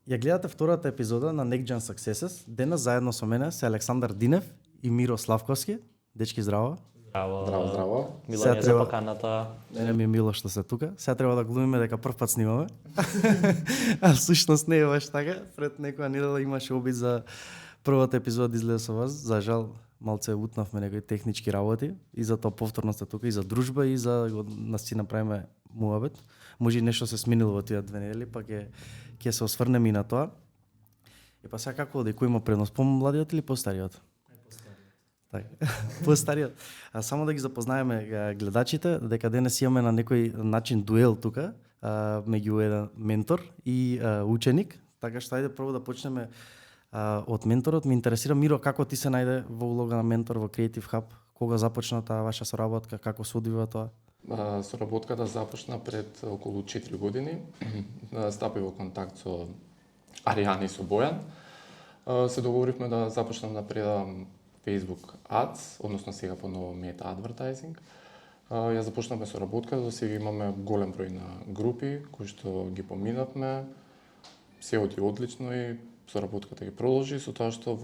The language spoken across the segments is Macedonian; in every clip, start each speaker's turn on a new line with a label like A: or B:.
A: Ја гледате втората епизода на Next Gen Successes. Денес заедно со мене се Александар Динев и Миро Славковски. Дечки, здраво.
B: Здраво.
C: Мило е за поканата.
A: Не ми е мило што се тука. Сега треба да глумиме дека прв пат снимаме. А всушност не е баш така. Пред некоја недела имаше обид за првата епизода да излезе со вас. За жал, малце утнавме некои технички работи и за тоа повторно сте тука и за дружба и за да си направиме муабет. Може и нешто се сменило во тие 2 недели, па ќе се осврнеме и на тоа. И па сега како оди, кој има предност, помладиот или постариот? Така, постариот. А само да ги запознаеме гледачите, дека денес имаме на некој начин дуел тука, меѓу еден ментор и ученик, така што ајде прво да почнеме од менторот. Ме интересира, Миро, како ти се најде во улога на ментор во Creative Hub? Кога започна таа ваша соработка, како се одвива тоа?
B: Соработката започна пред околу 4 години. Стапи во контакт со Аријана и со Бојан. Се договоривме да започнам да предавам Facebook Ads, односно сега по-ново Meta Advertising. Ја започнавме соработка, до сега имаме голем број на групи кои што ги поминавме. Се оди одлично и соработката ги продолжи, со тоа што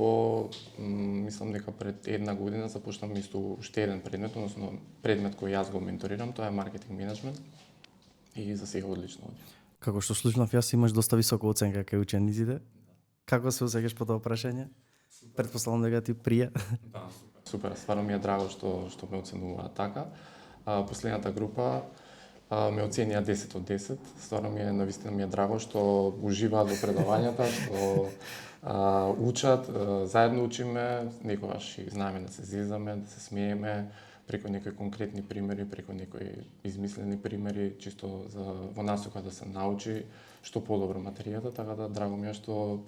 B: мислам дека пред 1 година започнавме исто уште еден предмет, односно предмет кој јас го менторирам, тоа е маркетинг менеджмент и за сега одлично оди.
A: Како што слушнав јас, имаш доста висока оценка кај учениците. Како се осеќаш по тоа прашање? Претпоставувам дека ти прија.
B: Да, супер, стварно ми е драго што ме оценуваат така. Последната група ме оценија 10 од 10. Стварно навистина ми е драго што уживаат во предавањата, што учат, заедно учиме, некогаш и знаеме да се зезаме, да се смееме, преку некои конкретни примери, преку некои измислени примери, чисто во насока да се научи што подобро материјата, така да драго ми е што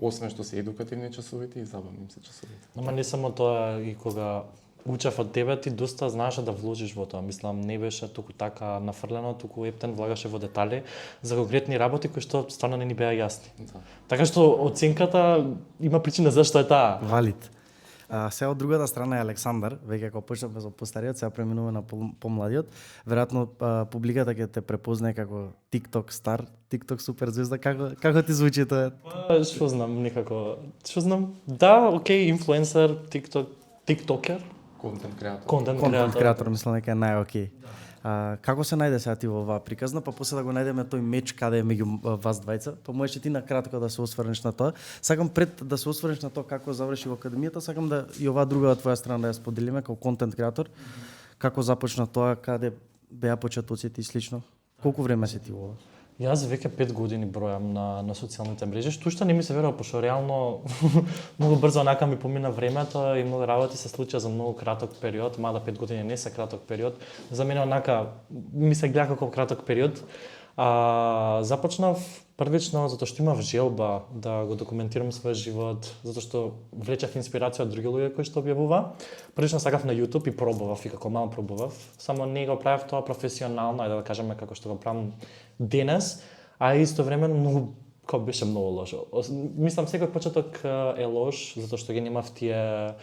B: освен што се едукативни часовите и забавни се часовите.
C: Ама не само тоа, и кога учев од тебе, ти доста знаеше да вложиш во тоа. Мислам, не беше туку така нафрлено, туку ептен влагаше во детали за конкретни работи кои што стварно не ни беа јасни.
B: Да.
C: Така што оценката има причина зашто е таа.
A: Валид. Сега од другата страна е Александар, веќе ако почнавме со постариот, сега преминуваме на помладиот. Веројатно публиката ќе те препознае како TikTok стар, TikTok суперзвезда. Како ти звучи тоа?
C: Што знам, некако. Што знам? Да, окей, инфлуенсер, тиктокер.
B: Контент креатор.
A: Контент креатор, мислам дека е најокей. Како се најде сега ти во оваа приказна, па после да го најдеме тој меч каде е меѓу вас двајца, па можеш ти на кратко да се осврнеш на тоа. Сакам пред да се осврнеш на тоа како заврши во академијата, сакам да и оваа друга твоја страна да ја споделиме како контент креатор. Како започна тоа, каде беа почетоците и слично? Колку време си ти во ова?
C: Јас веќе 5 години бројам на социјалните мрежи, што уште не ми се верува, пошто реално многу брзо онака ми помина времето и многу работи се случија за многу краток период, мада 5 години не се краток период. За мене онака ми се гледа како краток период. Започнав првично затоа што имав желба да го документирам својот живот, затоа што влечев инспирација од други луѓе кои што објавува. Првично сакав на YouTube и пробував, и како мал пробував, само не го правев тоа професионално, ајде да кажеме како што го правам денес, а истовремено многу беше многу лошо. Мислам секој почеток е лош затоа што ги немав тие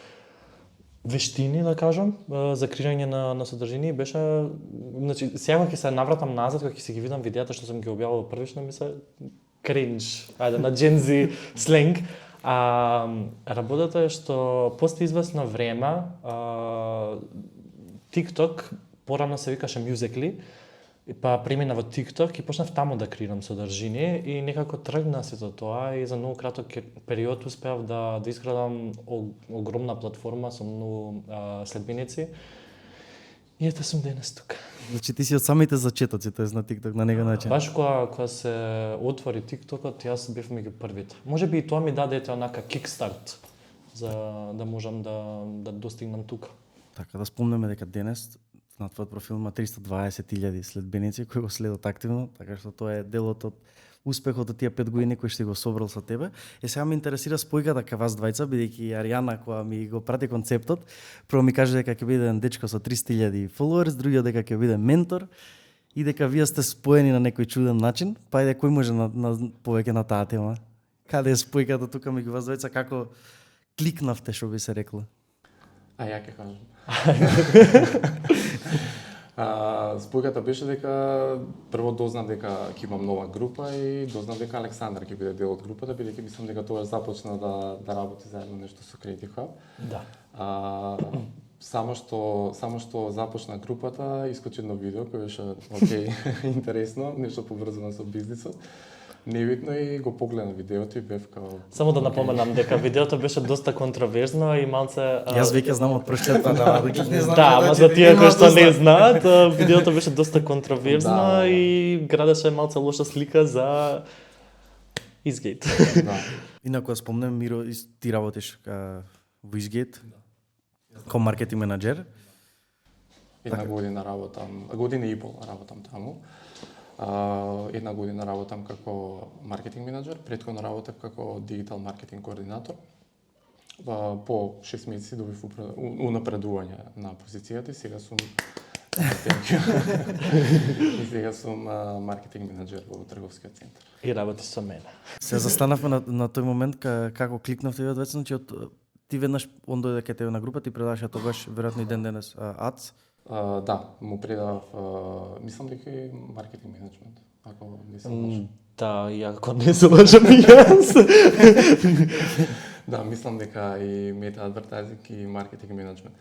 C: вештини, да кажам, за креирање на содржини. Беше, значи, сега ќе се навратам назад, кога ќе си ги видам видеата што сум ги објавил првично, ми се кринж, ајде на Gen Z сленг. Работата е што после известно време TikTok порано се викаше Musical.ly, па премина во TikTok и почнав таму да креирам содржини и некако тргна сето тоа и за многу краток период успеав да изградам огромна платформа со многу следбеници. И ето сум денес тука.
A: Значи ти си од самите зачетоци, тоест на TikTok на некој начин.
C: Баш кога се отвори TikTokот, јас бев меѓу првите. Можеби и тоа ми даде онака кикстарт за да можам да достигнам тука.
A: Така да спомнеме дека денес на твојот профил има 320.000 следбеници кои го следат активно, така што тоа е делот од успехот од тие 5 години кои што го собрал со тебе. Сега ме интересира спојката кај вас двајца, бидејќи Аријана која ми го прати концептот, прво ми каже дека ќе биде еден дечко со 300.000 followers, другиот дека ќе биде ментор и дека вие сте споени на некој чуден начин. Па ајде кој може на повеќе на таа тема? Каде е спојката тука меѓу вас двајца, како кликнавте, што би се рекло?
B: Ја ќе кажам. Спојката беше дека прво дознав дека ќе имам нова група и дознав дека Александар ќе биде дел од групата, бидејќи мислам дека тоа започна да работи заедно нешто со Creative Hub.
C: Да.
B: Само што започна групата, искочи едно видео кој беше окей, интересно, нешто поврзано со бизнисот. Небитно и го погледна видеото и бев као...
C: Само да напоменам дека видеото беше доста контроверзно и малце...
A: Јас веќе знам од првиот пат, не знам.
C: Да, ама за тие кои што не знаат, видеото беше доста контроверзно
B: Да.
C: и градеше малце лоша слика за Изгейт.
B: Да.
A: Инаку спомнем, Миро, ти работиш во Изгейт, како маркетинг менаџер.
B: Една година работам, година и пол работам таму. Една година работам како маркетинг менаџер, претходно работев како дигитал маркетинг координатор. По 6 месеци добив унапредување на позицијата и сега сум и сега сум маркетинг менаџер во трговскиот центар.
C: И работи со мене.
A: Се застанавме на тој момент како кликнавте вие двајца, значи ти веднаш он дојде кај тебе на група, ти предаваш тогаш веројатно и ден денес АЦ.
B: Да, му предав, мислам дека и маркетинг менеджмент, ако не се лажам.
C: Да, иако не се лажам и јас.
B: Да, мислам дека и мета адвертайзинг и маркетинг менеджмент.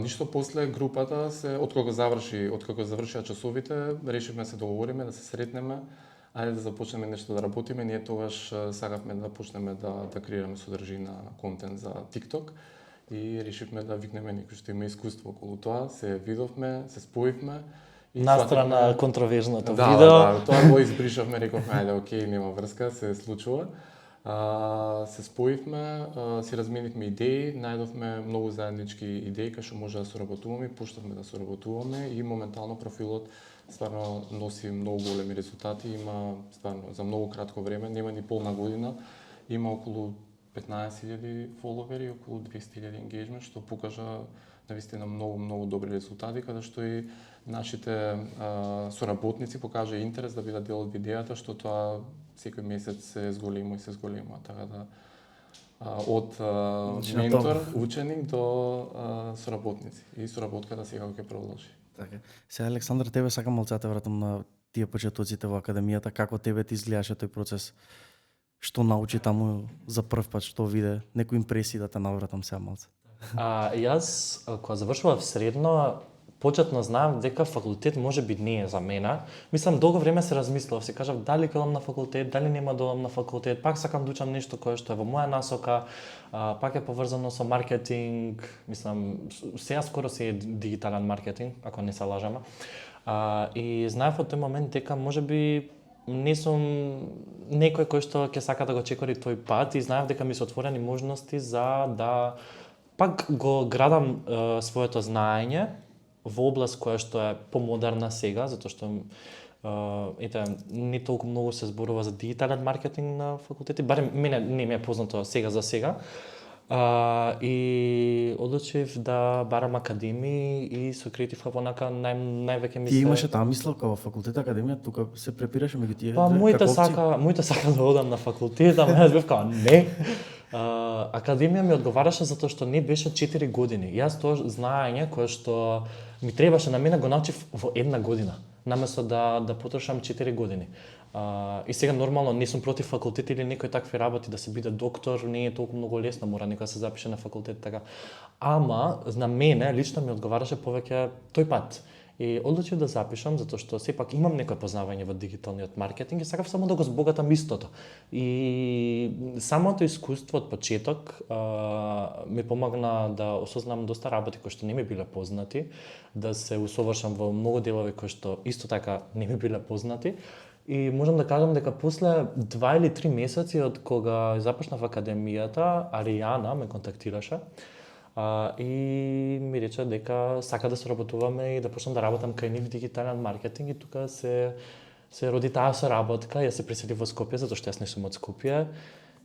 B: Ништо после групата откако завршија часовите, решивме се договориме да се сретнеме, ајде да започнеме нешто да работиме. Ние тогаш сакавме да почнеме да креираме содржина, контент за TikTok и решивме да викнеме некој што има искуство околу тоа. Се видовме, се споивме и
C: Настрана контроверзното
B: да,
C: видео.
B: Да, тоа го избришавме, рековме ајде окей, нема врска, се случува. Се споивме, си разменивме идеи, најдовме многу заеднички идеи кај што може да соработуваме, почнавме да соработуваме и моментално профилот стварно носи многу големи резултати, има стварно за многу кратко време, нема ни полна година, има околу 15.000 фоловери и околу 200.000 енгејџмент, што покажа навистина многу добри резултати, каде што и нашите соработници покажа интерес да бидат дел од идејата, што тоа секој месец се зголема, така да од ментор, ученик до соработници и соработката секако ќе продолжи.
A: Така. Сега Александар, тебе сакам малце да те вратам на тие почетоците во академијата, како тебе ти изгледаше тој процес? Што научи таму за прв пат, што виде, некои импресии да те навратам сега малце.
C: Јас, кога завршував средно, почетно знаев дека факултет може би не е за мене. Мислам, долго време се размислував, се кажав дали ќе одам на факултет, дали нема да одам на факултет, пак сакам да учам нешто кое што е во моја насока, пак е поврзано со маркетинг, мислам, сега скоро се е дигитален маркетинг, ако не се лажам. И знаев од тој момент дека може би не сум некој кој што ќе сака да го чекори тој пат и знаев дека ми се отворени можности за да пак го градам своето знаење во област која што е помодерна сега, затоа што ете не толку многу се зборува за дигитален маркетинг на факултети, барем мене не ми е познато сега за сега. И одлучив да барам академии и со Creative Hub онака највеќе ми се...
A: Ти имаше таа мисловка во факултет академија, тука се препираше меѓу тие?
C: Па моите сака да одам на факултет, ама јас бев као не. Академија ми одговараше затоа што не беше 4 години. Јас тоа знаење кое што ми требаше на мене го научив во една година, наместо да потрошам 4 години. И сега нормално не сум против факултет или некои такви работи, да се биде доктор не е толку многу лесно, мора некој да се запише на факултет така. Ама на мене лично ми одговараше повеќе тој пат. И одлучив да запишам затоа што сепак имам некое познавање во дигиталниот маркетинг и сакав само да го збогатам истото. И самото искуство од почеток ми помогна да осознам доста работи кои што не ми биле познати, да се усовршам во многу делови кои што исто така не ми биле познати. И можам да кажам дека после 2 или 3 месеци од кога започнав академијата, Аријана ме контактираше и ми рече дека сака да соработуваме и да почнам да работам кај нив дигитален маркетинг и тука се роди таа соработка. Јас се преселив во Скопје затоа што јас не сум од Скопје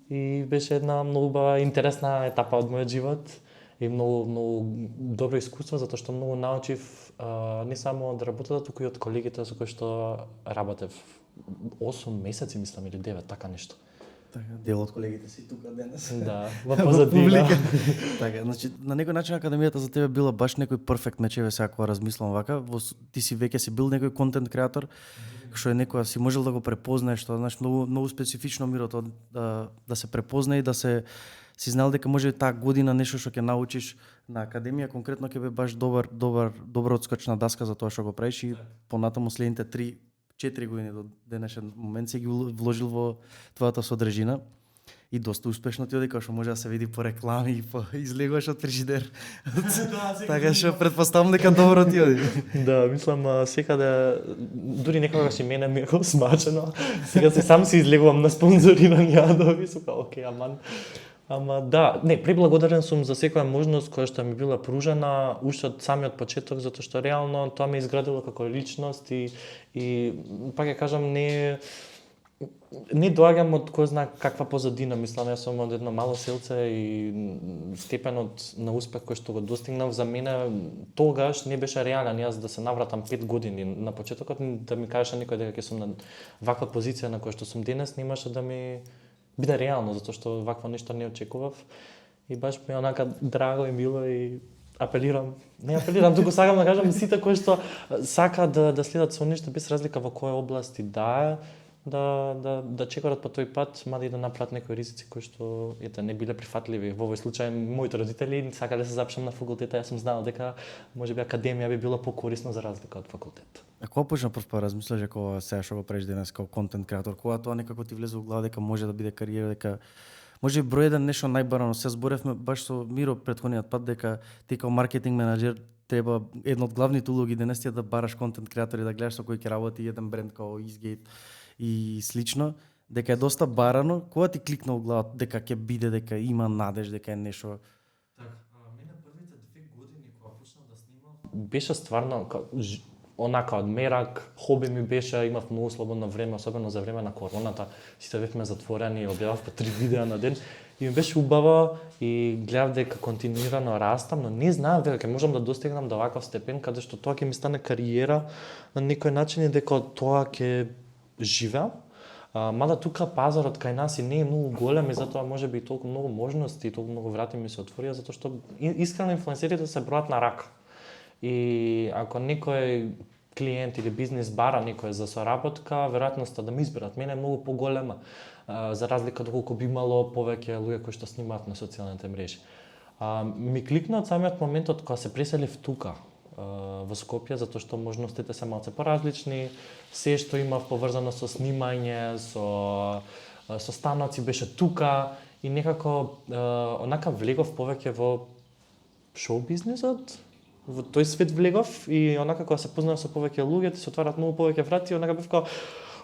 C: и беше една многу интересна етапа од мојот живот и многу добро искуство затоа што многу научив не само од работата, туку и од колегите со кои што работев 8 месеци, мислам, или 9, така нешто.
A: Така, дел од колегите си тука денес.
C: Да, во позадина.
A: Така, значи на некој начин академијата за тебе била баш некој перфект меч, еве сега кога размислам вака, ти си веќе си бил некој контент креатор, што е некоја си можел да го препознаеш, тоа знаеш многу специфично мирото да се препознае и да си знал дека може таа година нешто што ќе научиш на академија конкретно ќе бе баш добра одскочна даска за тоа што го правиш и понатаму следните 3-4 години до денешен момент си ги вложил во твојата содржина и доста успешно ти оди, како што може да се види по реклами и по излегуваш од фрижидер. Така што претпоставам дека добро ти оди.
C: Да, мислам секаде дури некогаш и мене ми е смачено. Сега сам си излегувам на спонзорирани јадови, сука, окей, аман. Ама да, не, преблагодарен сум за секоја можност која што ми била пружена уште од самиот почеток, затоа што реално тоа ме изградило како личност и пак ја кажам не доаѓам од кој знае каква позадина, мислам јас сум од едно мало селце и степенот на успех кој што го достигнав за мене тогаш не беше реален јас да се навратам 5 години на почетокот да ми кажеше некој дека ќе сум на ваква позиција на која што сум денес, немаше да ми биде реално, затоа што вакво нешто не очекував и баш ми онака драго и мило и не апелирам, туку сакам да кажам сите кои што сака да следат со нешто без разлика во која области да чекорат по тој пат, мада и да направат некои ризици кои што не биле прифатливи. Во овој случај моите родители сакале да се запишам на факултет, јас сум знаел дека можеби академија би било покорисно за разлика од факултет.
A: А кога почна прв пат размислаш дека сега што го правиш денес како контент креатор, кога тоа некако ти влезе во глава дека може да биде кариера, дека може би број еден нешто најбарано, се зборевме баш со Миро претходниот пат дека ти како маркетинг менаџер треба една од главните улоги денес ти е да бараш контент креатори, да гледаш со кој ќе работи еден бренд како Eastgate и слично, дека е доста барано. Кога ти кликна во глава дека ќе биде, дека има надеж, дека е нешто?
C: Мене првите 2 години кога почнав да снимам беше стварно онака од мерак, хоби ми беше, имав многу слободно време, особено за време на короната. Сите бевме затворени и објавав по 3 видеа на ден и ми беше убаво и гледав дека континуирано растам, но не знаев дека ќе можам да достигнам до ваков степен каде што тоа ќе ми стане кариера на некој начин и дека тоа ќе живеам. Мада тука пазарот кај нас и не е многу голем и затоа можеби и толку многу можности и толку многу врати ми се отворија затоа што искрено инфлуенсерите се бројат на рака. И ако некој клиент или бизнис бара некој за соработка, веројатноста да ме изберат мене е многу поголема, за разлика доколку би имало повеќе луѓе кои што снимаат на социјалните мрежи. Ми кликна од самиот моментот кога се преселив тука во Скопје, затоа што можностите се малце поразлични, се што имав поврзано со снимање, со станоци беше тука и некако онака влегов повеќе во шоу бизнисот. Во тој свет влегов и онака кога се познав со повеќе луѓе, се отварат многу повеќе врати и онака бев како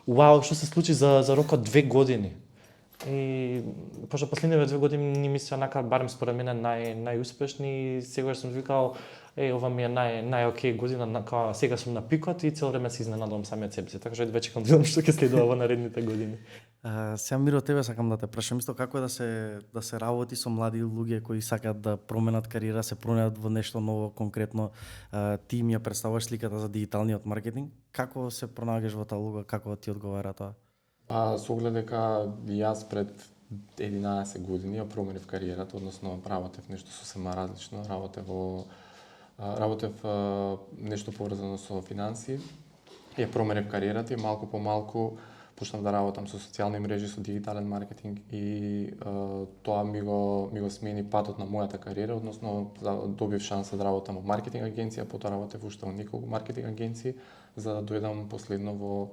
C: вау, што се случи за рок од 2 години. И пошто последниве 2 години ми се онака барем според мене најуспешни и сегаш сум викал ова ми е нај година, сега сум на пикот и цело време се изненадувам самиот себе си, така што веќе кон видам што ќе следува во наредните години.
A: Сега Миро, тебе сакам да те прашам исто како е да се работи со млади луѓе кои сакаат да променат кариера, се променат во нешто ново конкретно. Ти ми ја представуваш сликата за дигиталниот маркетинг. Како се пронаѓаш во таа улога, како ти одговара тоа?
B: Со оглед дека јас пред 11 години ја променив кариерата, односно работев нешто сосема различно, работев нешто поврзано со финансии, ја променив кариерата и малку по малку почнав да работам со социјални мрежи, со дигитален маркетинг и тоа ми го смени патот на мојата кариера, односно добив шанса да работам во маркетинг агенција, потоа работев уште во неколку маркетинг агенции, за да дојдам последно во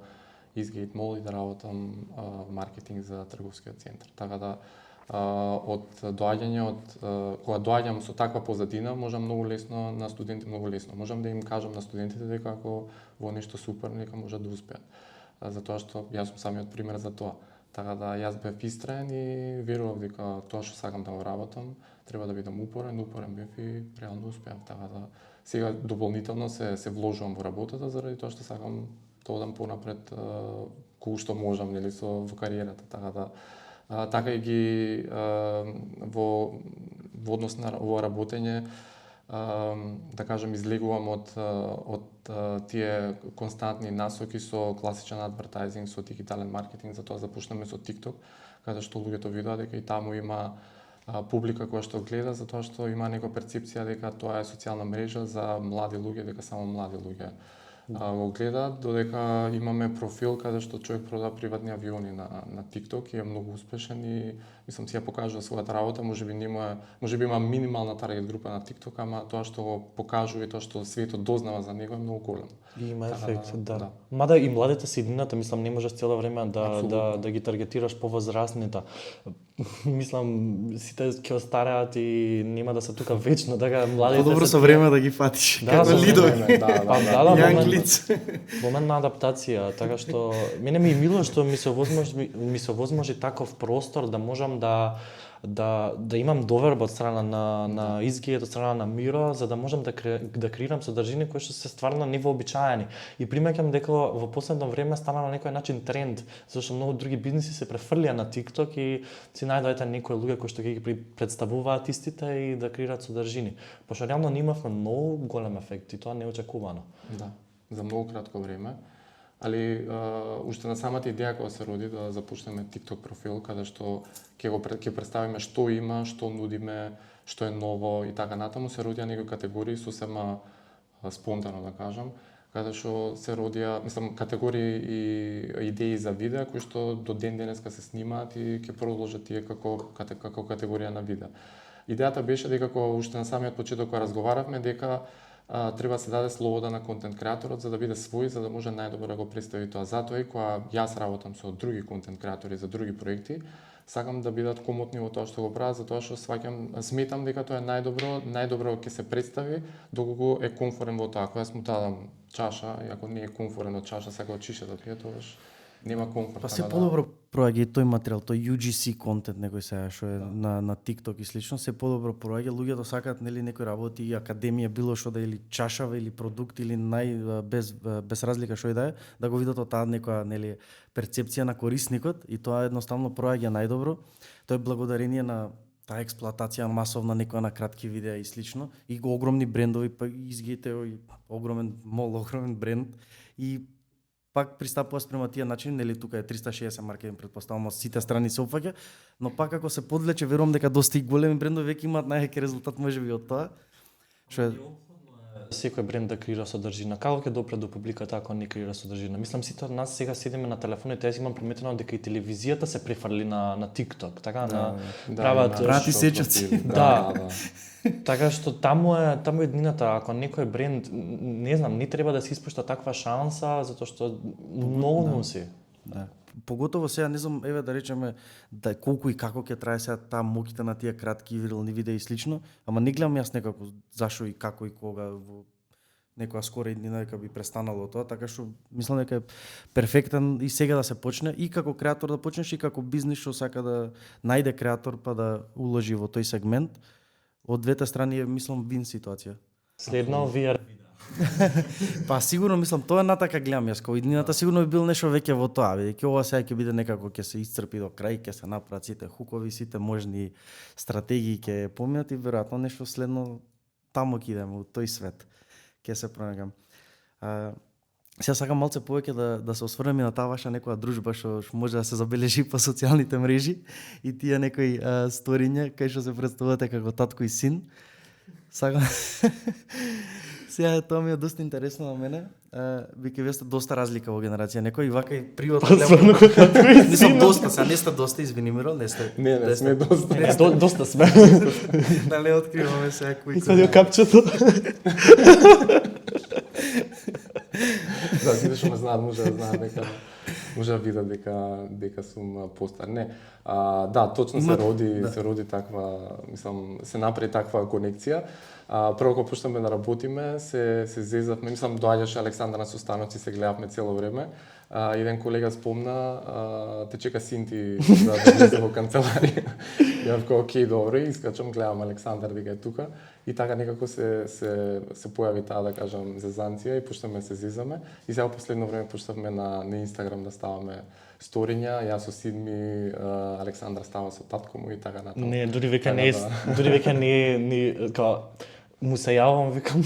B: Eastgate Mall и да работам маркетинг за трговскиот центар. Така да кога доаѓам со таква позадина, можам многу лесно на студентите можам да им кажам на студентите дека ако во нешто супер, нека можат да успеат. Затоа што јас сум самиот пример за тоа. Така да јас бев истраен и верував дека тоа што сакам да го работам, треба да бидам упорен бев и реално успеав. Така да сега дополнително се вложувам во работата заради тоа што сакам да одам понапред колку што можам нели во кариерата. Така да така и ги во однос на во работење да кажем, излегувам од тие константни насоки со класичен адвертайзинг, со дигитален маркетинг, затоа започнаме со TikTok, каде што луѓето видоа дека и таму има публика која што гледа, затоа што има некоја перцепција дека тоа е социјална мрежа за млади луѓе, дека само млади луѓе го гледаат, додека имаме профил каде што човек продава приватни авиони на TikTok и е многу успешен и мислам си ја покажува својата работа, можеби има минимална таргет група на TikTok, ама тоа што го покажува и тоа што светот дознава за него е многу големо.
C: И има ефект, да. Мада и младите се едината, мислам, не можеш цело време да ги таргетираш повозрастните. Мислам, сите ќе остареат и нема да се тука вечно, така младите
A: Подобро со време да ги фатиш.
C: Да,
A: Како лидови.
C: Момент на адаптација, така што мене ми е мило што ми се возможи таков простор да можам да имам доверба од страна на Изгијет, од страна на Миро, за да можам да креирам содржини кои што се стварно невообичаени. И примеќам дека во последно време стана на некој начин тренд, зашто многу други бизниси се префрлија на TikTok и си најдоајте некои луѓе кои што ги представуваат истите и да креираат содржини. Пошто реално имавме многу голем ефект и тоа неочекувано.
B: Да, за многу кратко време. Али уште на самата идеја кога се роди да започнеме TikTok профил, каде што ќе представиме што има, што нудиме, што е ново и така натаму, се родија некои категории сосема спонтано да кажам, каде што се родија, мислам, категории и идеи за видеа кои што до ден денеска се снимаат и ќе продолжат тие како категорија на видеа. Идејата беше дека кога уште на самиот почеток кога разговаравме дека треба да се даде слобода на контент креаторот за да биде свој, за да може најдобро да го представи тоа. Затоа и кога јас работам со други контент креатори за други проекти, сакам да бидат комотни во тоа што го прават, затоа што сметам дека тоа е најдобро ќе се представи доколку е комфорен во тоа. Ако јас му дадам чаша и ако не е комфорен од чаша, сака од чиша да пие, тогаш нема комфорт.
A: Па се подобро проаѓа и тој материјал, тој UGC контент некој сега што е на TikTok и слично, се подобро проаѓа, луѓето сакаат нели некои работи и академија било што да или чашава или продукт или без разлика што и да е, да го видат од таа некоја нели перцепција на корисникот и тоа едноставно проаѓа најдобро. Тоа е благодарение на таа експлоатација масовна некоја на кратки видеа и слично и го огромни брендови, па изгиете огромен мол, огромен бренд и пак пристапува спрема тие начини, нели тука е 360 маркетинг, претпоставувам од сите страни се опфаќа, но пак ако се подлече, верувам дека доста и големи брендови веќе имаат најаки резултат можеби од тоа. Што е
C: секој бренд да креира содржина. Како ќе допре до публиката ако не креира содржина? Мислам сите од нас сега седиме на телефоните, јас имам приметено дека и телевизијата се префрли на TikTok, така прават
A: прати сечоци.
C: Да. Така што таму е еднината, ако некој бренд, не знам, не треба да се испушта таква шанса затоа што многу носи.
A: Да. Поготово сега не знам, еве да речеме да колку и како ќе трае сега таа моќта на тие кратки вирални видеа и слично, ама не гледам јас некако зашо и како и кога во некоја скора иднина дека би престанало тоа, така што мислам дека е перфектен и сега да се почне и како креатор да почнеш и како бизнис што сака да најде креатор па да уложи во тој сегмент. Од двете страни е мислам вин ситуација.
C: Следно VR.
A: Па сигурно мислам тоа натака гледам јас, кога иднината сигурно би бил нешто веќе во тоа, бидејќи ова сега ќе биде некако ќе се исцрпи до крај, ќе се направат сите хукови, сите можни стратегии ќе поминат и веројатно нешто следно таму ќе идеме во тој свет. Ќе се пронајдам. Сега сакам малце повеќе да се осврнеме на таа ваша некоја дружба што може да се забележи по социјалните мрежи и тие некои сториња кај што се претставувате како татко и син. Сакам сега тоа ми е доста интересно на мене. Веќе вие сте доста разлика во генерација, некој и вака и приватно гледам. Не сум доста, сега не сте доста, извини Миро, не сте.
B: Не сме доста.
C: Доста сме.
A: Да не откриваме сега кој.
C: Садио капчето.
B: Да, сите што ме знаат може да видат дека сум постар. Не. Да, точно се роди таква, мислам, се направи таква конекција. Прво кога почнавме да работиме, се зезавме, мислам доаѓаше Александар на состаноци, се гледавме цело време. Еден колега спомна, те чека син ти да влезе во канцеларија. Ја вкао, окей, добро, и искачам, гледам Александар дека е тука. И така некако се појави таа, да кажам, зезанција и почнавме се зезаме. И сега последно време почнавме на Инстаграм да ставаме сториња, јас со син ми, Александар става со татко му и така натаму.
C: Не, дури веќе не, му се јавам, викам.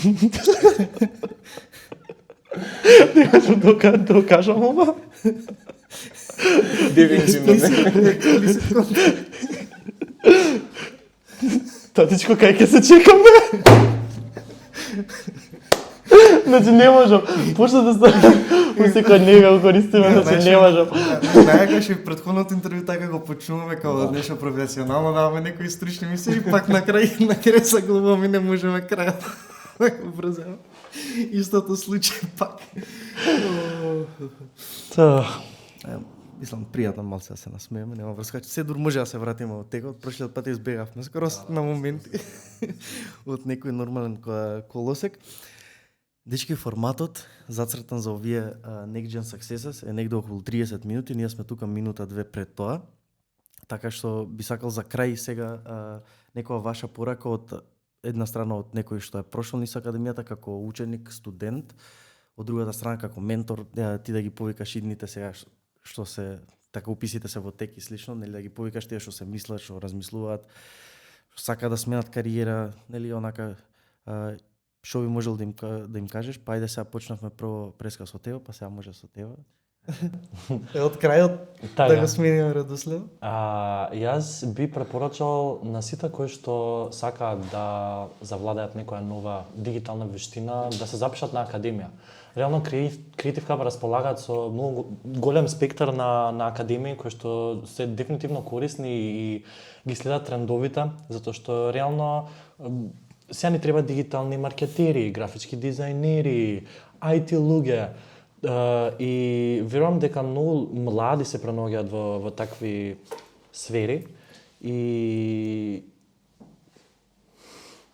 C: Не можам да го кажам ова.
B: Дефинитивно не.
C: Татичко, кај ќе се чекаме? Значи не можам. Почна да ставам. Секој нега го користиме, значи не можам.
A: Најакаш и предходното интервју така го почнуваме како нешто професионално, даваме некои стручни мисли и пак на крај се глумаме и не можеме крајот да го брзаме. Истото случај пак. Мислам, пријатно малце да се насмееме, нема врска. Се дур може да се вратиме од текот, прошлиот пат избегавме скоро на моменти од некој нормален колосек. Дечки, форматот зацртан за овие Next Gen Successes е негде околу 30 минути, ние сме тука минута-две пред тоа. Така што би сакал за крај сега некоја ваша порака од една страна од некој што е прошол низ академијата како ученик, студент, од другата страна како ментор, ти да ги повикаш идните сега што се така уписите се во тек и слично, нели да ги повикаш тие што се мислат, што размислуваат, што сака да сменат кариера, нели онака што би можел да им кажеш? Па ајде сега почнавме прво преска со тебе, па сега може со тебе. Од крајот да го смениме редоследот.
C: Јас би препорачал на сите кои што сакаат да завладеат некоја нова дигитална вештина, да се запишат на академија. Реално Creative Hub располагаат со многу голем спектар на академии кои што се дефинитивно корисни и ги следат трендовите, затоа што реално сега ни треба дигитални маркетери, графички дизајнери, IT луѓе, и верувам дека многу млади се пренаоѓаат во такви сфери и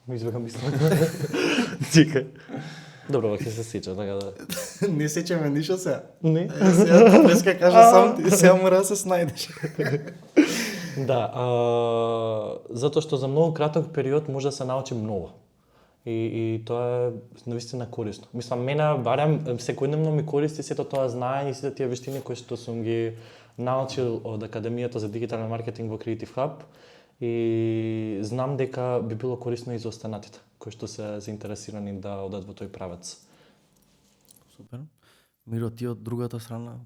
C: ми избегам мислам. Чекај. Добро, ќе се сеќа, така да.
A: Не сеќаме ништо сега.
C: Не.
A: Сега преска кажа сам ти, сега мора да се снајдеш.
C: Да, затоа што за многу краток период може да се научи многу. И тоа е навистина корисно. Мислам, мене барем секојдневно ми користи сето тоа знаење и сите тие вештини кои што сум ги научил од Академијата за дигитален маркетинг во Creative Hub и знам дека би било корисно и за останатите кои што се заинтересирани да одат во тој правец.
A: Супер. Миро, ти од другата страна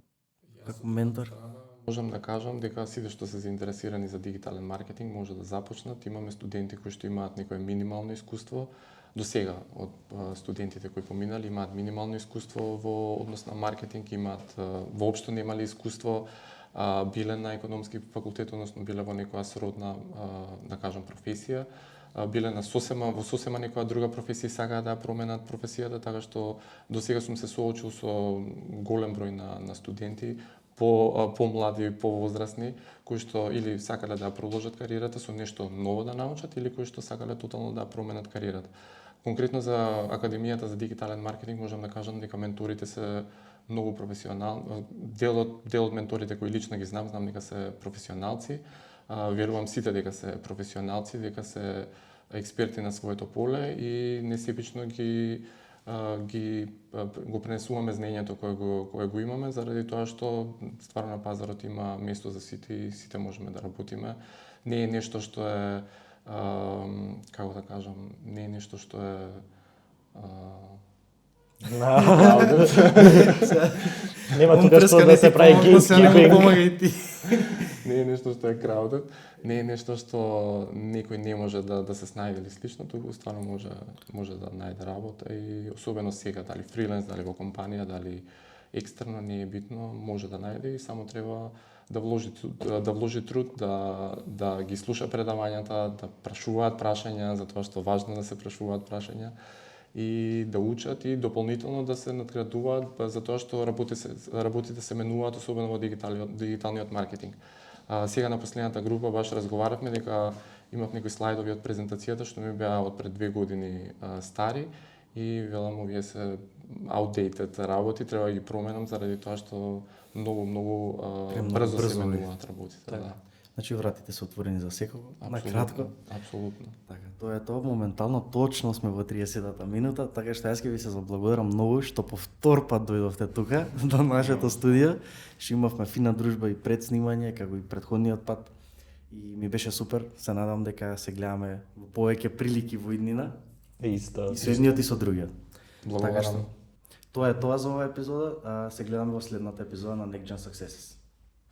A: како ментор?
B: Можам да кажам дека сите што се заинтересирани за дигитален маркетинг може да започнат. Имаме студенти кои што имаат некое минимално искуство. До сега од студентите кои поминали имаат минимално искуство во однос на маркетинг, имаат воопшто немале искуство, биле на економски факултет, односно биле во некоја сродна, да кажам, професија, биле на во сосема некоја друга професија и сакаат да променат професијата, така што до сега сум се соочил со голем број на студенти, помлади, повозрасни, кои што или сакале да продолжат кариерата со нешто ново да научат или кои што сакале тотално да променат кариерата. Конкретно за Академијата за дигитален маркетинг можам да кажам дека менторите се многу професионални. Дел од менторите кои лично ги знам дека се професионалци. Верувам сите дека се професионалци, дека се експерти на своето поле и несепично го пренесуваме знаењето кое го имаме, заради тоа што стварно на пазарот има место за сите и сите можеме да работиме. Не е нешто што е, како да кажам, не е нешто што е
C: Нема тука што да се прави gatekeeping.
B: Не е нешто што е crowded, не е нешто што некој не може да се снајде или слично, туку стварно може да најде работа и особено сега, дали фриленс, дали во компанија, дали екстерно, не е битно, може да најде и само треба да вложи труд, да ги слуша предавањата, да прашуваат прашања, затоа што важно да се прашуваат прашања и да учат и дополнително да се надградуваат, затоа што работите се менуваат, особено во дигиталниот маркетинг. Сега на последната група баш разговаравме дека имав некои слайдови од презентацијата што ми беа од пред 2 години стари и велам овие се outdated работи, треба да ги променам заради тоа што многу брзо се менуваат работите.
A: Да. Значи вратите се отворени за секого, на кратко.
B: Апсолутно.
A: Така, тоа е тоа моментално, точно сме во 30-та минута, така што јас ќе ви се заблагодарам многу што по втор пат дојдовте тука до нашето студио. Што имавме фина дружба и пред снимање, како и претходниот пат. И ми беше супер, се надам дека се гледаме во повеќе прилики во иднина.
C: Исто.
A: И со едниот и со другиот.
B: Благодарам.
A: Тоа е тоа за оваа епизода, се гледаме во следната епизода на Next Gen Successes.